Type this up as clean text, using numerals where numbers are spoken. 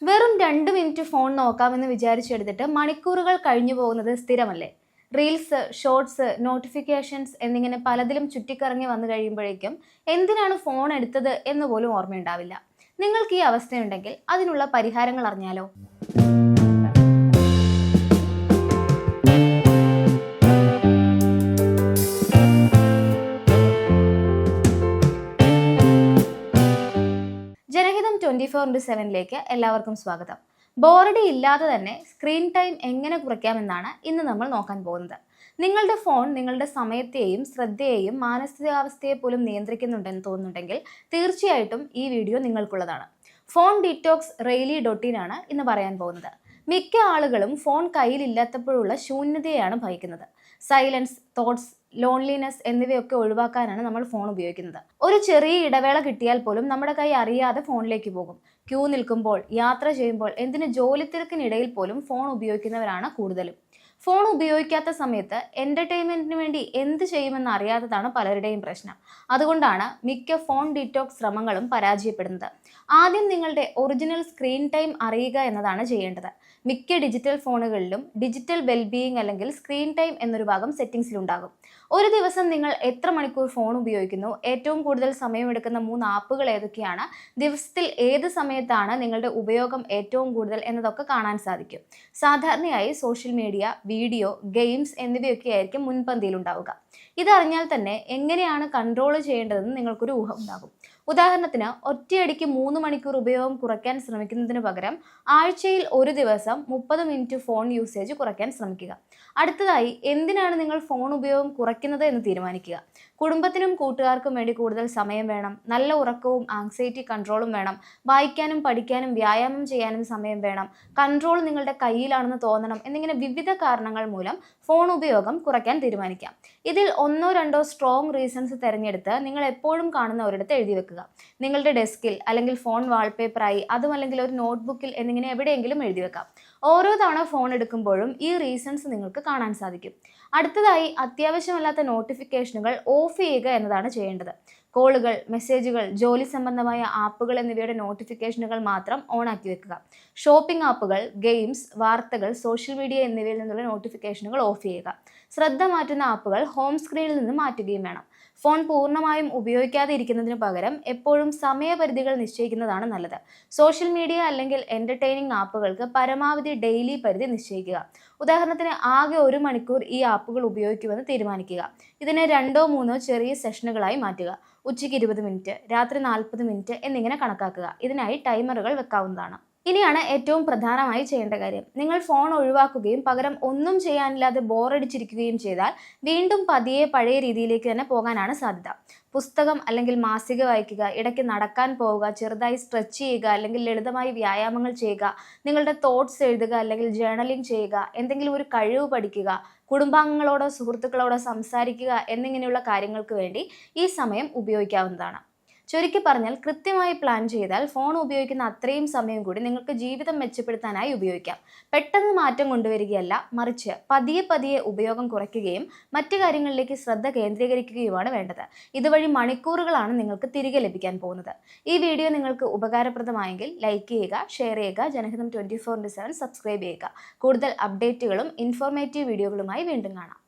വെറും 2 minute phone നോക്കാമെന്ന് വിചാരിച്ചെടുത്തിട്ട് മണിക്കൂറുകൾ കഴിഞ്ഞു പോകുന്നത് സ്ഥിരമല്ലേ? റീൽസ്, ഷോർട്സ്, നോട്ടിഫിക്കേഷൻസ് എന്നിങ്ങനെ പലതിലും ചുറ്റിക്കറങ്ങി വന്നു കഴിയുമ്പോഴേക്കും എന്തിനാണ് ഫോൺ എടുത്തത് എന്ന് പോലും ഓർമ്മയുണ്ടാവില്ല. നിങ്ങൾക്ക് ഈ അവസ്ഥയുണ്ടെങ്കിൽ അതിനുള്ള പരിഹാരങ്ങൾ അറിഞ്ഞാലോ? ജനഹിതം 24/7 എല്ലാവർക്കും സ്വാഗതം. ബോറടി ഇല്ലാതെ തന്നെ സ്ക്രീൻ ടൈം എങ്ങനെ കുറയ്ക്കാമെന്നാണ് ഇന്ന് നമ്മൾ നോക്കാൻ പോകുന്നത്. നിങ്ങളുടെ ഫോൺ നിങ്ങളുടെ സമയത്തെയും ശ്രദ്ധയെയും മാനസികാവസ്ഥയെ പോലും നിയന്ത്രിക്കുന്നുണ്ടെന്ന് തോന്നുന്നുണ്ടെങ്കിൽ തീർച്ചയായിട്ടും ഈ വീഡിയോ നിങ്ങൾക്കുള്ളതാണ്. ഫോൺ ഡീറ്റോക്സ് റെയിലി ഡൊട്ടീനാണ് ഇന്ന് പറയാൻ പോകുന്നത്. മിക്ക ആളുകളും ഫോൺ കയ്യിലില്ലാത്തപ്പോഴുള്ള ശൂന്യതയാണ് ഭയക്കുന്നത്. സൈലൻസ്, തോട്ട്സ്, ലോൺലിനെസ് എന്നിവയൊക്കെ ഒഴിവാക്കാനാണ് നമ്മൾ ഫോൺ ഉപയോഗിക്കുന്നത്. ഒരു ചെറിയ ഇടവേള കിട്ടിയാൽ പോലും നമ്മുടെ കൈ അറിയാതെ ഫോണിലേക്ക് പോകും. ക്യൂ നിൽക്കുമ്പോൾ, യാത്ര ചെയ്യുമ്പോൾ, എന്തിന് ജോലി തിരക്കിനിടയിൽ പോലും ഫോൺ ഉപയോഗിക്കുന്നവരാണ് കൂടുതലും. ഫോൺ ഉപയോഗിക്കാത്ത സമയത്ത് എന്റർടൈൻമെന്റിന് വേണ്ടി എന്ത് ചെയ്യുമെന്ന് അറിയാത്തതാണ് പലരുടെയും പ്രശ്നം. അതുകൊണ്ടാണ് മിക്ക ഫോൺ ഡീറ്റോക്സ് ശ്രമങ്ങളും പരാജയപ്പെടുന്നത്. ആദ്യം നിങ്ങളുടെ ഒറിജിനൽ സ്ക്രീൻ ടൈം അറിയുക എന്നതാണ് ചെയ്യേണ്ടത്. മിക്ക ഡിജിറ്റൽ ഫോണുകളിലും ഡിജിറ്റൽ വെൽബീയിങ് അല്ലെങ്കിൽ സ്ക്രീൻ ടൈം എന്നൊരു ഭാഗം സെറ്റിംഗ്സിലുണ്ടാകും. ഒരു ദിവസം നിങ്ങൾ എത്ര മണിക്കൂർ ഫോൺ ഉപയോഗിക്കുന്നു, ഏറ്റവും കൂടുതൽ സമയമെടുക്കുന്ന 3 ആപ്പുകൾ ഏതൊക്കെയാണ്, ദിവസത്തിൽ ഏത് സമയത്താണ് നിങ്ങളുടെ ഉപയോഗം ഏറ്റവും കൂടുതൽ എന്നതൊക്കെ കാണാൻ സാധിക്കും. സാധാരണയായി സോഷ്യൽ മീഡിയ, വീഡിയോ, ഗെയിംസ് എന്നിവയൊക്കെ ആയിരിക്കും മുൻപന്തിയിലുണ്ടാവുക. ഇതറിഞ്ഞാൽ തന്നെ എങ്ങനെയാണ് കൺട്രോൾ ചെയ്യേണ്ടതെന്ന് നിങ്ങൾക്കൊരു ഊഹം ഉണ്ടാകും. ഉദാഹരണത്തിന്, ഒറ്റയടിക്ക് 3 മണിക്കൂർ ഉപയോഗം കുറയ്ക്കാൻ ശ്രമിക്കുന്നതിന് പകരം ആഴ്ചയിൽ ഒരു ദിവസം 30 മിനിറ്റ് ഫോൺ യൂസേജ് കുറയ്ക്കാൻ ശ്രമിക്കുക. അടുത്തതായി, എന്തിനാണ് നിങ്ങൾ ഫോൺ ഉപയോഗം കുറയ്ക്കുന്നത് എന്ന് തീരുമാനിക്കുക. കുടുംബത്തിനും കൂട്ടുകാർക്കും വേണ്ടി കൂടുതൽ സമയം വേണം, നല്ല ഉറക്കവും ആങ്സൈറ്റി കൺട്രോളും വേണം, വായിക്കാനും പഠിക്കാനും വ്യായാമം ചെയ്യാനും സമയം വേണം, കൺട്രോൾ നിങ്ങളുടെ കയ്യിലാണെന്ന് തോന്നണം എന്നിങ്ങനെ വിവിധ കാരണങ്ങൾ മൂലം ഫോൺ ഉപയോഗം കുറയ്ക്കാൻ തീരുമാനിക്കാം. ഇതിൽ 1-2 സ്ട്രോങ് റീസൺസ് തിരഞ്ഞെടുത്ത് നിങ്ങൾ എപ്പോഴും കാണുന്ന ഒരിടത്ത് എഴുതി വെക്കുക. നിങ്ങളുടെ ഡെസ്കിൽ അല്ലെങ്കിൽ ഫോൺ വാൾപേപ്പറായി, അതും അല്ലെങ്കിൽ ഒരു നോട്ട്ബുക്കിൽ എന്നിങ്ങനെ എവിടെയെങ്കിലും എഴുതി വെക്കാം. ഓരോ തവണ ഫോൺ എടുക്കുമ്പോഴും ഈ റീസൺസ് നിങ്ങൾക്ക് കാണാൻ സാധിക്കും. അടുത്തതായി, അത്യാവശ്യമല്ലാത്ത നോട്ടിഫിക്കേഷനുകൾ ഓഫ് ചെയ്യുക എന്നതാണ് ചെയ്യേണ്ടത്. കോളുകൾ, മെസ്സേജുകൾ, ജോലി സംബന്ധമായ ആപ്പുകൾ എന്നിവയുടെ നോട്ടിഫിക്കേഷനുകൾ മാത്രം ഓൺ ആക്കി വെക്കുക. ഷോപ്പിംഗ് ആപ്പുകൾ, ഗെയിംസ്, വാർത്തകൾ, സോഷ്യൽ മീഡിയ എന്നിവയിൽ നിന്നുള്ള നോട്ടിഫിക്കേഷനുകൾ ഓഫ് ചെയ്യുക. ശ്രദ്ധ മാറ്റുന്ന ആപ്പുകൾ ഹോം സ്ക്രീനിൽ നിന്ന് മാറ്റുകയും വേണം. ഫോൺ പൂർണ്ണമായും ഉപയോഗിക്കാതെ ഇരിക്കുന്നതിന് പകരം എപ്പോഴും സമയപരിധികൾ നിശ്ചയിക്കുന്നതാണ് നല്ലത്. സോഷ്യൽ മീഡിയ അല്ലെങ്കിൽ എന്റർടൈനിങ് ആപ്പുകൾക്ക് പരമാവധി ഡെയിലി പരിധി നിശ്ചയിക്കുക. ഉദാഹരണത്തിന്, ആകെ 1 മണിക്കൂർ ഈ ആപ്പുകൾ ഉപയോഗിക്കുമെന്ന് തീരുമാനിക്കുക. ഇതിനെ 2-3 ചെറിയ സെഷനുകളായി മാറ്റുക. ഉച്ചയ്ക്ക് 20 മിനിറ്റ്, രാത്രി 40 മിനിറ്റ് എന്നിങ്ങനെ കണക്കാക്കുക. ഇതിനായി ടൈമറുകൾ വെക്കാവുന്നതാണ്. ഇനിയാണ് ഏറ്റവും പ്രധാനമായി ചെയ്യേണ്ട കാര്യം. നിങ്ങൾ ഫോൺ ഒഴിവാക്കുകയും പകരം ഒന്നും ചെയ്യാനില്ലാതെ ബോറടിച്ചിരിക്കുകയും ചെയ്താൽ വീണ്ടും പതിയെ പഴയ രീതിയിലേക്ക് തന്നെ പോകാനാണ് സാധ്യത. പുസ്തകം അല്ലെങ്കിൽ മാസിക വായിക്കുക, ഇടയ്ക്ക് നടക്കാൻ പോവുക, ചെറുതായി സ്ട്രെച്ച് ചെയ്യുക അല്ലെങ്കിൽ ലളിതമായി വ്യായാമങ്ങൾ ചെയ്യുക, നിങ്ങളുടെ തോട്ട്സ് എഴുതുക അല്ലെങ്കിൽ ജേർണലിംഗ് ചെയ്യുക, എന്തെങ്കിലും ഒരു കഴിവ് പഠിക്കുക, കുടുംബാംഗങ്ങളോടോ സുഹൃത്തുക്കളോടോ സംസാരിക്കുക എന്നിങ്ങനെയുള്ള കാര്യങ്ങൾക്ക് വേണ്ടി ഈ സമയം ഉപയോഗിക്കാവുന്നതാണ്. ചുരുക്കി പറഞ്ഞാൽ, കൃത്യമായി പ്ലാൻ ചെയ്താൽ ഫോൺ ഉപയോഗിക്കുന്ന അത്രയും സമയം കൂടി നിങ്ങൾക്ക് ജീവിതം മെച്ചപ്പെടുത്താനായി ഉപയോഗിക്കാം. പെട്ടെന്ന് മാറ്റം കൊണ്ടുവരികയല്ല, മറിച്ച് പതിയെ പതിയെ ഉപയോഗം കുറയ്ക്കുകയും മറ്റു കാര്യങ്ങളിലേക്ക് ശ്രദ്ധ കേന്ദ്രീകരിക്കുകയുമാണ് വേണ്ടത്. ഇതുവഴി മണിക്കൂറുകളാണ് നിങ്ങൾക്ക് തിരികെ ലഭിക്കാൻ പോകുന്നത്. ഈ വീഡിയോ നിങ്ങൾക്ക് ഉപകാരപ്രദമായെങ്കിൽ ലൈക്ക് ചെയ്യുക, ഷെയർ ചെയ്യുക, ജനഹിതം 24/7 സബ്സ്ക്രൈബ് ചെയ്യുക. കൂടുതൽ അപ്ഡേറ്റുകളും ഇൻഫോർമേറ്റീവ് വീഡിയോകളുമായി വീണ്ടും കാണാം.